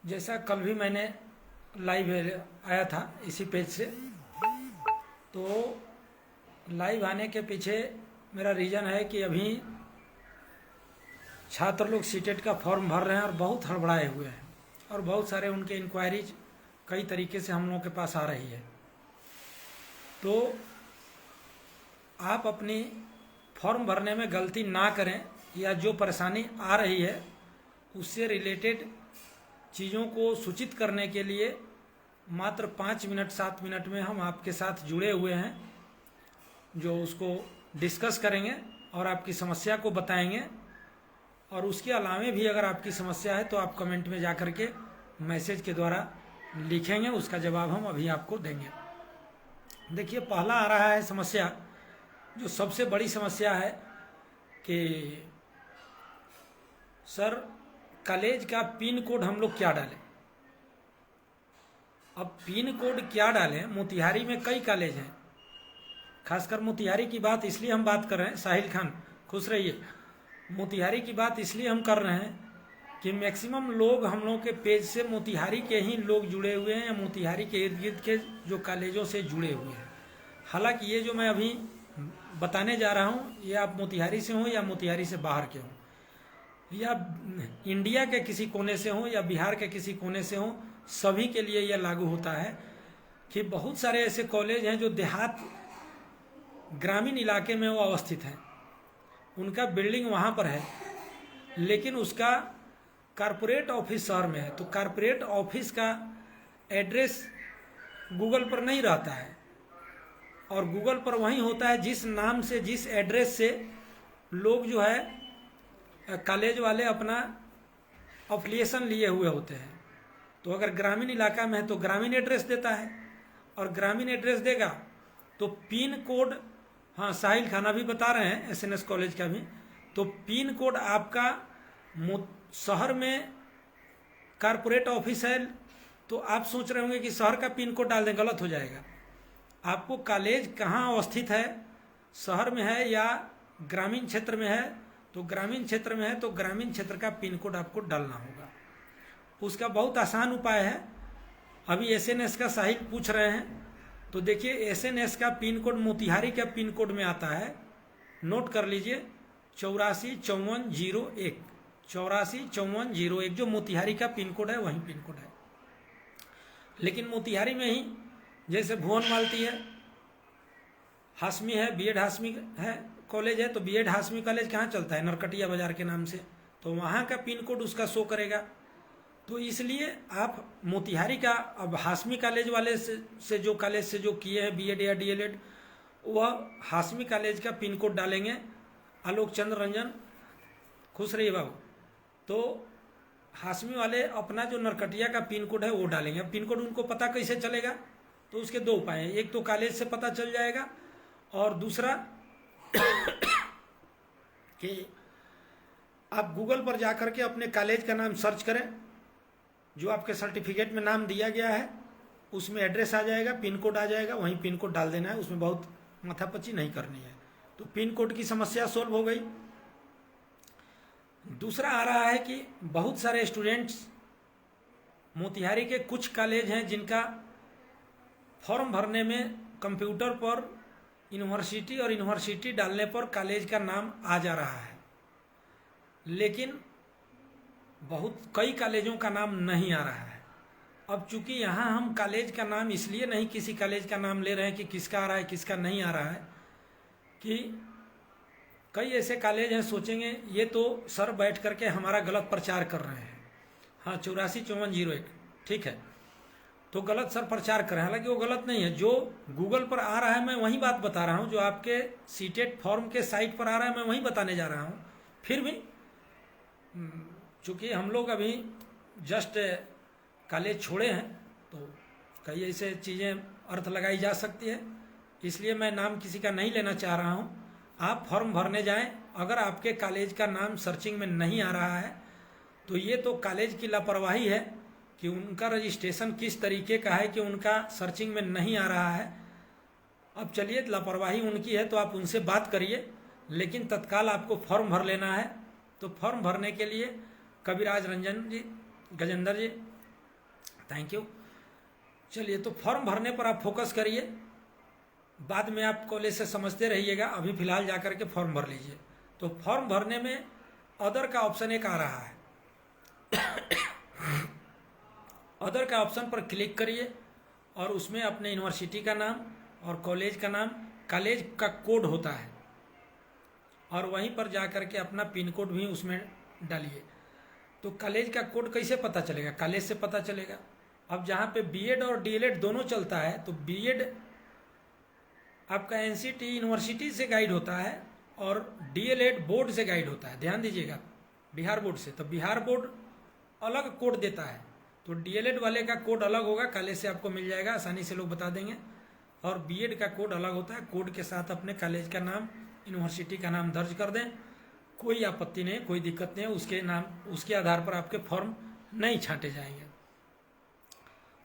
जैसा कल भी मैंने लाइव आया था इसी पेज से, तो लाइव आने के पीछे मेरा रीज़न है कि अभी छात्र लोग सीटेट का फॉर्म भर रहे हैं और बहुत हड़बड़ाए हुए हैं और बहुत सारे उनके इंक्वायरीज कई तरीके से हम लोगों के पास आ रही है। तो आप अपनी फॉर्म भरने में गलती ना करें या जो परेशानी आ रही है उससे रिलेटेड चीज़ों को सूचित करने के लिए मात्र 5 मिनट 7 मिनट में हम आपके साथ जुड़े हुए हैं, जो उसको डिस्कस करेंगे और आपकी समस्या को बताएंगे। और उसके अलावे भी अगर आपकी समस्या है तो आप कमेंट में जा कर के मैसेज के द्वारा लिखेंगे, उसका जवाब हम अभी आपको देंगे। देखिए, पहला आ रहा है समस्या, जो सबसे बड़ी समस्या है कि सर कॉलेज का पिन कोड हम लोग क्या डालें। अब पिन कोड क्या डालें, मोतिहारी में कई कॉलेज हैं, खासकर मोतिहारी की बात इसलिए हम बात कर रहे हैं, साहिल खान खुश रहिए, मोतिहारी की बात इसलिए हम कर रहे हैं कि मैक्सिमम लोग हम लोग के पेज से मोतिहारी के ही लोग जुड़े हुए हैं या मोतिहारी के इर्द गिर्द के जो कॉलेजों से जुड़े हुए हैं। हालांकि ये जो मैं अभी बताने जा रहा हूँ ये आप मोतिहारी से हों या मोतिहारी से बाहर के हों या इंडिया के किसी कोने से हों या बिहार के किसी कोने से हों, सभी के लिए यह लागू होता है कि बहुत सारे ऐसे कॉलेज हैं जो देहात ग्रामीण इलाके में वो अवस्थित हैं, उनका बिल्डिंग वहाँ पर है लेकिन उसका कारपोरेट ऑफिस शहर में है, तो कारपोरेट ऑफिस का एड्रेस गूगल पर नहीं रहता है और गूगल पर वहीं होता है जिस नाम से जिस एड्रेस से लोग जो है कॉलेज वाले अपना अफिलिएशन लिए हुए होते हैं। तो अगर ग्रामीण इलाका में है तो ग्रामीण एड्रेस देता है और ग्रामीण एड्रेस देगा तो पिन कोड, हाँ साहिल खाना भी बता रहे हैं एसएनएस कॉलेज का भी, तो पिन कोड आपका शहर में कारपोरेट ऑफिस है तो आप सोच रहे होंगे कि शहर का पिन कोड डाल दें, गलत हो जाएगा। आपको कॉलेज कहाँ अवस्थित है, शहर में है या ग्रामीण क्षेत्र में है, तो ग्रामीण क्षेत्र में है तो ग्रामीण क्षेत्र का पिन कोड आपको डालना होगा। उसका बहुत आसान उपाय है। अभी एसएनएस का साहिल पूछ रहे हैं, तो देखिए एसएनएस का पिन कोड मोतिहारी का पिन कोड में आता है, नोट कर लीजिए 845401, 845401 जो मोतिहारी का पिन कोड है वही पिन कोड है। लेकिन मोतिहारी में ही जैसे भुवन मालती है, हाशमी है, बीएड हाशमी है कॉलेज है, तो बीएड हाशमी कॉलेज कहाँ चलता है, नरकटिया बाजार के नाम से, तो वहाँ का पिन कोड उसका शो करेगा। तो इसलिए आप मोतिहारी का, अब हाशमी कॉलेज वाले से जो कॉलेज से जो किए हैं बीएड या डीएलएड, वह हाशमी कॉलेज का पिन कोड डालेंगे। आलोक चंद्र रंजन खुश रहिए बाबू, तो हाशमी वाले अपना जो नरकटिया का पिन कोड है वो डालेंगे। अब पिन कोड उनको पता कैसे चलेगा, तो उसके दो उपाय हैं, एक तो कॉलेज से पता चल जाएगा और दूसरा कि आप गूगल पर जाकर के अपने कॉलेज का नाम सर्च करें, जो आपके सर्टिफिकेट में नाम दिया गया है उसमें एड्रेस आ जाएगा, पिन कोड आ जाएगा, वहीं पिन कोड डाल देना है, उसमें बहुत माथापच्ची नहीं करनी है। तो पिन कोड की समस्या सोल्व हो गई। दूसरा आ रहा है कि बहुत सारे स्टूडेंट्स, मोतिहारी के कुछ कॉलेज हैं जिनका फॉर्म भरने में कंप्यूटर पर यूनिवर्सिटी और यूनिवर्सिटी डालने पर कॉलेज का नाम आ जा रहा है, लेकिन कई कॉलेजों का नाम नहीं आ रहा है। अब चूंकि यहाँ हम कॉलेज का नाम इसलिए नहीं किसी कॉलेज का नाम ले रहे हैं कि किसका आ रहा है किसका नहीं आ रहा है, कि कई ऐसे कॉलेज हैं सोचेंगे ये तो सर बैठ करके हमारा गलत प्रचार कर रहे हैं, हाँ 845401 ठीक है, तो गलत सर प्रचार कर रहे हैं, हालांकि वो गलत नहीं है। जो गूगल पर आ रहा है मैं वही बात बता रहा हूँ, जो आपके सीटेट फॉर्म के साइट पर आ रहा है मैं वही बताने जा रहा हूँ। फिर भी चूँकि हम लोग अभी जस्ट कॉलेज छोड़े हैं तो कई ऐसे चीज़ें अर्थ लगाई जा सकती है, इसलिए मैं नाम किसी का नहीं लेना चाह रहा हूँ। आप फॉर्म भरने जाएं, अगर आपके कॉलेज का नाम सर्चिंग में नहीं आ रहा है तो ये तो कॉलेज की लापरवाही है कि उनका रजिस्ट्रेशन किस तरीके का है कि उनका सर्चिंग में नहीं आ रहा है। अब चलिए, लापरवाही उनकी है तो आप उनसे बात करिए, लेकिन तत्काल आपको फॉर्म भर लेना है। तो फॉर्म भरने के लिए कविराज रंजन जी, गजेंद्र जी, थैंक यू। चलिए, तो फॉर्म भरने पर आप फोकस करिए, बाद में आप कॉलेज से समझते रहिएगा, अभी फिलहाल जाकर के फॉर्म भर लीजिए। तो फॉर्म भरने में अदर का ऑप्शन एक आ रहा है, अदर का ऑप्शन पर क्लिक करिए और उसमें अपने यूनिवर्सिटी का नाम और कॉलेज का नाम, कॉलेज का कोड होता है, और वहीं पर जाकर के अपना पिन कोड भी उसमें डालिए। तो कॉलेज का कोड कैसे पता चलेगा? कॉलेज से पता चलेगा। अब जहाँ पे बीएड और डीएलएड दोनों चलता है, तो बीएड आपका एनसीटी यूनिवर्सिटी से गाइड होता है और डीएलएड बोर्ड से गाइड होता है। ध्यान दीजिएगा, बिहार बोर्ड से। तो बिहार बोर्ड अलग कोड देता है, तो डीएलएड वाले का कोड अलग होगा, कॉलेज से आपको मिल जाएगा, आसानी से लोग बता देंगे। और बीएड का कोड अलग होता है, कोड के साथ अपने कॉलेज का नाम, यूनिवर्सिटी का नाम दर्ज कर दें, कोई आपत्ति नहीं, कोई दिक्कत नहीं है, उसके नाम, उसके आधार पर आपके फॉर्म नहीं छांटे जाएंगे।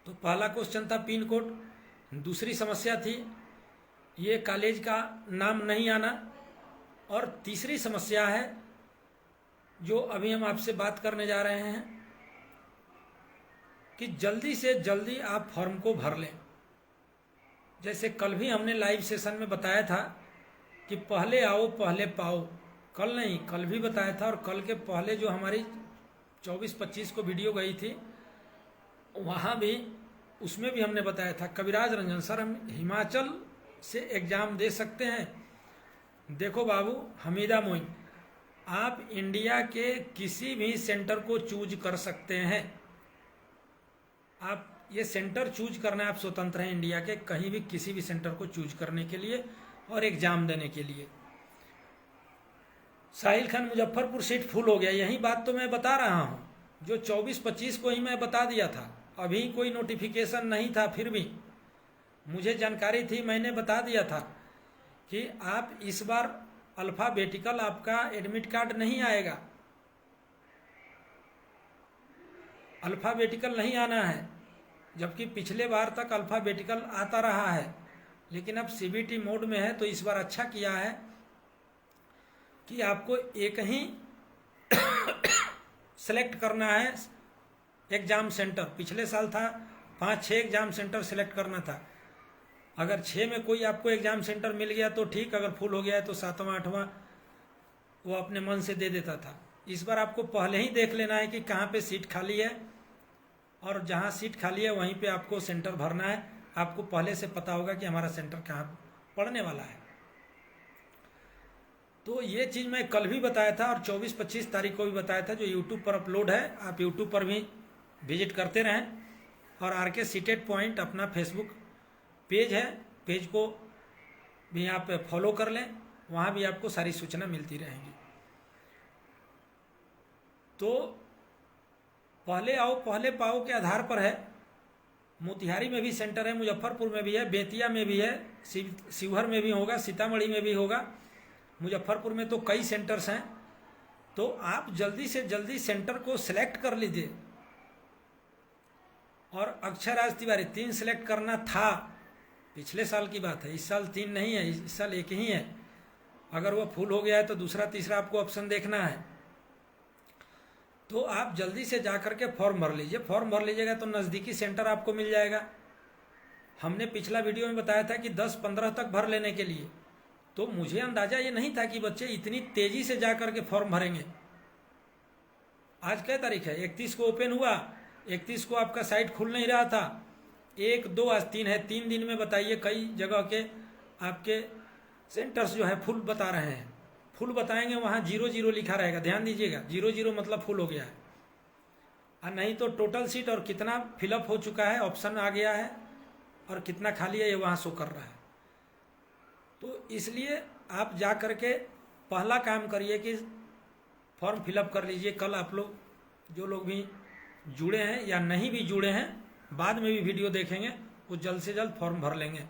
तो पहला क्वेश्चन था पिन कोड। दूसरी समस्या थी ये कॉलेज का नाम नहीं आना, और तीसरी समस्या है जो अभी हम आपसे बात करने जा रहे हैं कि जल्दी से जल्दी आप फॉर्म को भर लें। जैसे कल भी हमने लाइव सेशन में बताया था कि पहले आओ पहले पाओ, कल नहीं, कल भी बताया था, और कल के पहले जो हमारी 24-25 को वीडियो गई थी वहाँ भी, उसमें भी हमने बताया था। कविराज रंजन सर, हम हिमाचल से एग्जाम दे सकते हैं? देखो बाबू हमीदा मोइन, आप इंडिया के किसी भी सेंटर को चूज कर सकते हैं। आप ये सेंटर चूज करना, आप स्वतंत्र हैं इंडिया के कहीं भी किसी भी सेंटर को चूज करने के लिए और एग्जाम देने के लिए। साहिल खान मुजफ्फरपुर सीट फुल हो गया, यही बात तो मैं बता रहा हूँ, जो 24-25 को ही मैं बता दिया था। अभी कोई नोटिफिकेशन नहीं था, फिर भी मुझे जानकारी थी, मैंने बता दिया था कि आप इस बार अल्फ़ाबेटिकल आपका एडमिट कार्ड नहीं आएगा, अल्फ़ाबेटिकल नहीं आना है, जबकि पिछले बार तक अल्फ़ाबेटिकल आता रहा है। लेकिन अब सीबीटी मोड में है, तो इस बार अच्छा किया है कि आपको एक ही सेलेक्ट करना है एग्जाम सेंटर। पिछले साल था 5-6 एग्जाम सेंटर सेलेक्ट करना था। अगर 6 में कोई आपको एग्जाम सेंटर मिल गया तो ठीक, अगर फुल हो गया है तो 7वां 8वां वो अपने मन से दे देता था। इस बार आपको पहले ही देख लेना है कि कहाँ पे सीट खाली है, और जहाँ सीट खाली है वहीं पे आपको सेंटर भरना है। आपको पहले से पता होगा कि हमारा सेंटर कहाँ पड़ने वाला है। तो ये चीज़ मैं कल भी बताया था और 24-25 तारीख को भी बताया था, जो यूट्यूब पर अपलोड है, आप यूट्यूब पर भी विजिट करते रहें। और आरके सीटेड पॉइंट अपना फेसबुक पेज है, पेज को भी आप फॉलो कर लें, वहाँ भी आपको सारी सूचना मिलती रहेंगी। तो पहले आओ पहले पाओ के आधार पर है। मोतिहारी में भी सेंटर है, मुजफ्फरपुर में भी है, बेतिया में भी है, शिवहर में भी होगा, सीतामढ़ी में भी होगा, मुजफ्फरपुर में तो कई सेंटर्स हैं। तो आप जल्दी से जल्दी सेंटर को सिलेक्ट कर लीजिए। और अक्षराज तिवारी 3 सिलेक्ट करना था, पिछले साल की बात है, इस साल 3 नहीं है, इस साल 1 ही है। अगर वो फुल हो गया है तो दूसरा तीसरा आपको ऑप्शन देखना है। तो आप जल्दी से जा करके फॉर्म भर लीजिए। फॉर्म भर लीजिएगा तो नज़दीकी सेंटर आपको मिल जाएगा। हमने पिछला वीडियो में बताया था कि 10-15 तक भर लेने के लिए, तो मुझे अंदाजा ये नहीं था कि बच्चे इतनी तेजी से जा करके फॉर्म भरेंगे। आज क्या तारीख है? 31 को ओपन हुआ, 31 को आपका साइट खुल नहीं रहा था, 1, 2, आज 3 है। 3 दिन में बताइए कई जगह के आपके सेंटर्स जो है फुल बता रहे हैं। फुल बताएंगे वहाँ 0-0 लिखा रहेगा, ध्यान दीजिएगा, 0-0 मतलब फुल हो गया है, और नहीं तो टोटल सीट और कितना फिलअप हो चुका है ऑप्शन आ गया है, और कितना खाली है ये वहाँ शो कर रहा है। तो इसलिए आप जा करके पहला काम करिए कि फॉर्म फिलअप कर लीजिए। कल आप लोग जो लोग भी जुड़े हैं या नहीं भी जुड़े हैं, बाद में भी वीडियो देखेंगे, वो जल्द से जल्द फॉर्म भर लेंगे।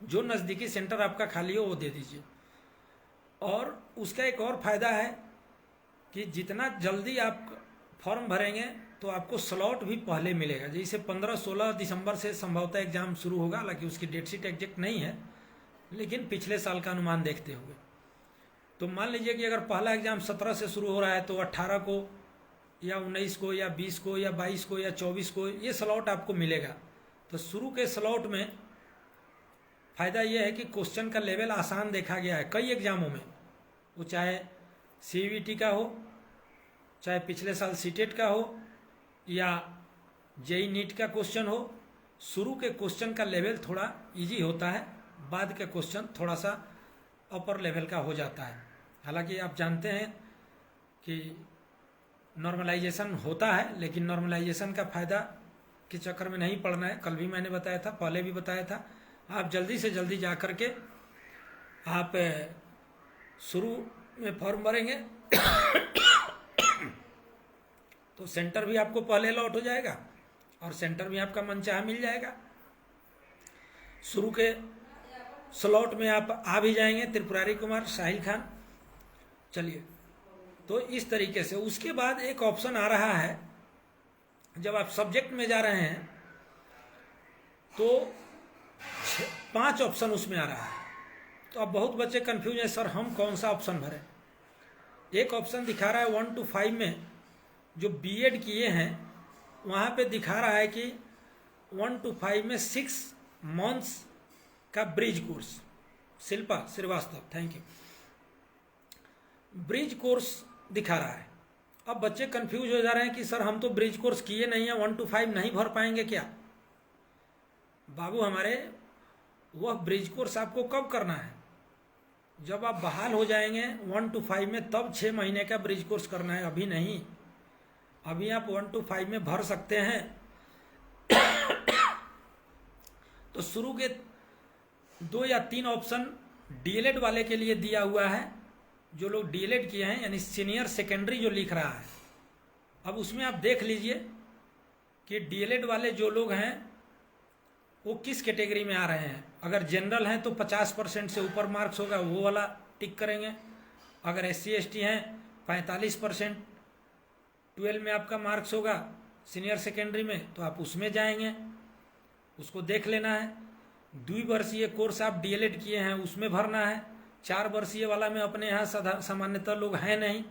जो नज़दीकी सेंटर आपका खाली हो वो दे दीजिए। और उसका एक और फ़ायदा है कि जितना जल्दी आप फॉर्म भरेंगे तो आपको स्लॉट भी पहले मिलेगा। जैसे 15-16 दिसंबर से संभवतः एग्ज़ाम शुरू होगा, हालांकि उसकी डेट शीट एग्जैक्ट नहीं है, लेकिन पिछले साल का अनुमान देखते हुए तो मान लीजिए कि अगर पहला एग्ज़ाम 17 से शुरू हो रहा है तो 18 को या 19 को या 20 को या 22 को या 24 को ये स्लॉट आपको मिलेगा। तो शुरू के स्लॉट में फ़ायदा ये है कि क्वेश्चन का लेवल आसान देखा गया है कई एग्जामों में, वो चाहे CVT का हो, चाहे पिछले साल सीटेट का हो या JEE नीट का क्वेश्चन हो। शुरू के क्वेश्चन का लेवल थोड़ा इजी होता है, बाद के क्वेश्चन थोड़ा सा अपर लेवल का हो जाता है। हालांकि आप जानते हैं कि नॉर्मलाइजेशन होता है, लेकिन नॉर्मलाइजेशन का फ़ायदा के चक्कर में नहीं पड़ना है। कल भी मैंने बताया था, पहले भी बताया था, आप जल्दी से जल्दी जा कर के आप शुरू में फॉर्म भरेंगे तो सेंटर भी आपको पहले लॉट हो जाएगा और सेंटर भी आपका मनचाहा मिल जाएगा। शुरू के स्लॉट में आप आ भी जाएंगे, त्रिपुरारी कुमार, साहिल खान। चलिए, तो इस तरीके से उसके बाद एक ऑप्शन आ रहा है, जब आप सब्जेक्ट में जा रहे हैं तो 5 ऑप्शन उसमें आ रहा है। तो अब बहुत बच्चे कंफ्यूज हैं, सर हम कौन सा ऑप्शन भरें। एक ऑप्शन दिखा रहा है 1 to 5 में जो B.Ed किए हैं वहाँ पे दिखा रहा है कि 1 to 5 में 6 मंथ्स का bridge course. Shilpa Srivastava, thank you. Bridge course दिखा रहा है। अब बच्चे कंफ्यूज हो जा रहे हैं कि सर हम तो ब्रिज कोर्स किए नहीं है, 1 to 5 नहीं भर पाएंगे क्या। बाबू हमारे, वह ब्रिज कोर्स आपको कब करना है, जब आप बहाल हो जाएंगे 1 to 5 में, तब 6 महीने का ब्रिज कोर्स करना है, अभी नहीं। अभी आप 1 to 5 में भर सकते हैं। तो शुरू के 2 या 3 ऑप्शन DLED वाले के लिए दिया हुआ है, जो लोग DLED किए हैं, यानी सीनियर सेकेंडरी जो लिख रहा है। अब उसमें आप देख लीजिए कि DLED वाले जो लोग हैं वो किस कैटेगरी में आ रहे हैं। अगर जनरल हैं तो 50% से ऊपर मार्क्स होगा, वो वाला टिक करेंगे। अगर SC ST हैं 45%, 12 में आपका मार्क्स होगा सीनियर सेकेंडरी में, तो आप उसमें जाएंगे, उसको देख लेना है। 2 वर्षीय कोर्स आप DLED किए हैं उसमें भरना है। 4 वर्षीय वाला में अपने यहाँ सामान्यतः लोग हैं नहीं,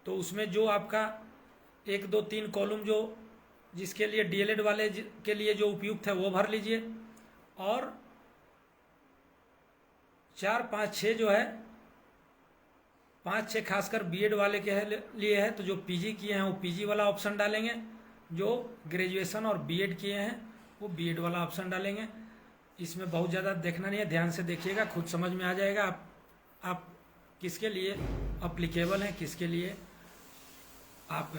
तो उसमें जो आपका 1 2 3 कॉलम जो जिसके लिए DLED वाले के लिए जो उपयुक्त है वो भर लीजिए। और 4 5 6 जो है, 5 6 खासकर B.Ed वाले के लिए है, तो जो PG किए हैं वो PG वाला ऑप्शन डालेंगे, जो ग्रेजुएशन और B.Ed किए हैं वो B.Ed वाला ऑप्शन डालेंगे। इसमें बहुत ज़्यादा देखना नहीं है, ध्यान से देखिएगा, खुद समझ में आ जाएगा आप किसके लिए अप्लीकेबल हैं, किसके लिए आप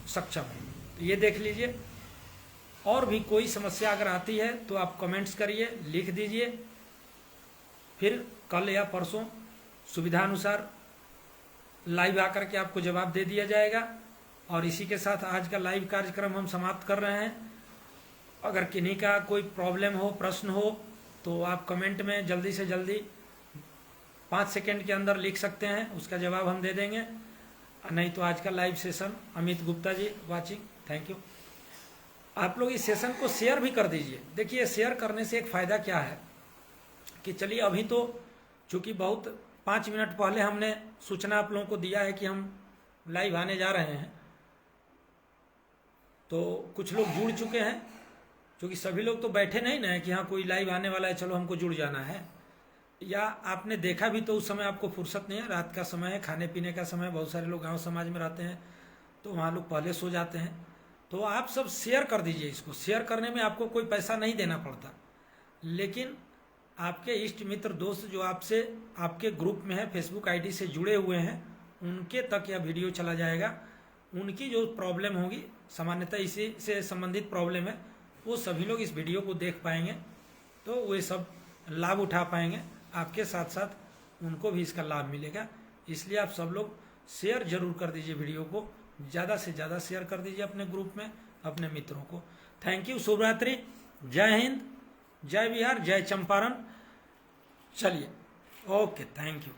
सक्षम हैं। तो ये देख लीजिए। और भी कोई समस्या अगर आती है तो आप कमेंट्स करिए, लिख दीजिए, फिर कल या परसों सुविधानुसार लाइव आकर के आपको जवाब दे दिया जाएगा। और इसी के साथ आज का लाइव कार्यक्रम हम समाप्त कर रहे हैं। अगर किन्हीं का कोई प्रॉब्लम हो, प्रश्न हो, तो आप कमेंट में जल्दी से जल्दी 5 सेकंड के अंदर लिख सकते हैं, उसका जवाब हम दे देंगे। नहीं तो आज का live session, Amit Gupta ji watching, thank you. आप लोग इस सेशन को शेयर भी कर दीजिए। देखिए, शेयर करने से एक फ़ायदा क्या है कि चलिए अभी तो चूँकि बहुत 5 मिनट पहले हमने सूचना आप लोगों को दिया है कि हम लाइव आने जा रहे हैं, तो कुछ लोग जुड़ चुके हैं, क्योंकि सभी लोग तो बैठे नहीं ना है कि हाँ कोई लाइव आने वाला है चलो हमको जुड़ जाना है। या आपने देखा भी तो उस समय आपको फुर्सत नहीं है, रात का समय है, खाने पीने का समय, बहुत सारे लोग गांव समाज में रहते हैं तो वहाँ लोग पहले सो जाते हैं। तो आप सब शेयर कर दीजिए इसको। शेयर करने में आपको कोई पैसा नहीं देना पड़ता, लेकिन आपके इष्ट मित्र दोस्त जो आपसे आपके ग्रुप में है, फेसबुक आईडी से जुड़े हुए हैं, उनके तक यह वीडियो चला जाएगा। उनकी जो प्रॉब्लम होगी, सामान्यतः इसी से संबंधित प्रॉब्लम है, वो सभी लोग इस वीडियो को देख पाएंगे, तो वे सब लाभ उठा पाएंगे। आपके साथ साथ उनको भी इसका लाभ मिलेगा। इसलिए आप सब लोग शेयर जरूर कर दीजिए, वीडियो को ज़्यादा से ज़्यादा शेयर कर दीजिए अपने ग्रुप में, अपने मित्रों को। थैंक यू, शुभ रात्रि, जय हिंद, जय बिहार, जय चंपारण। चलिए, ओके, थैंक यू।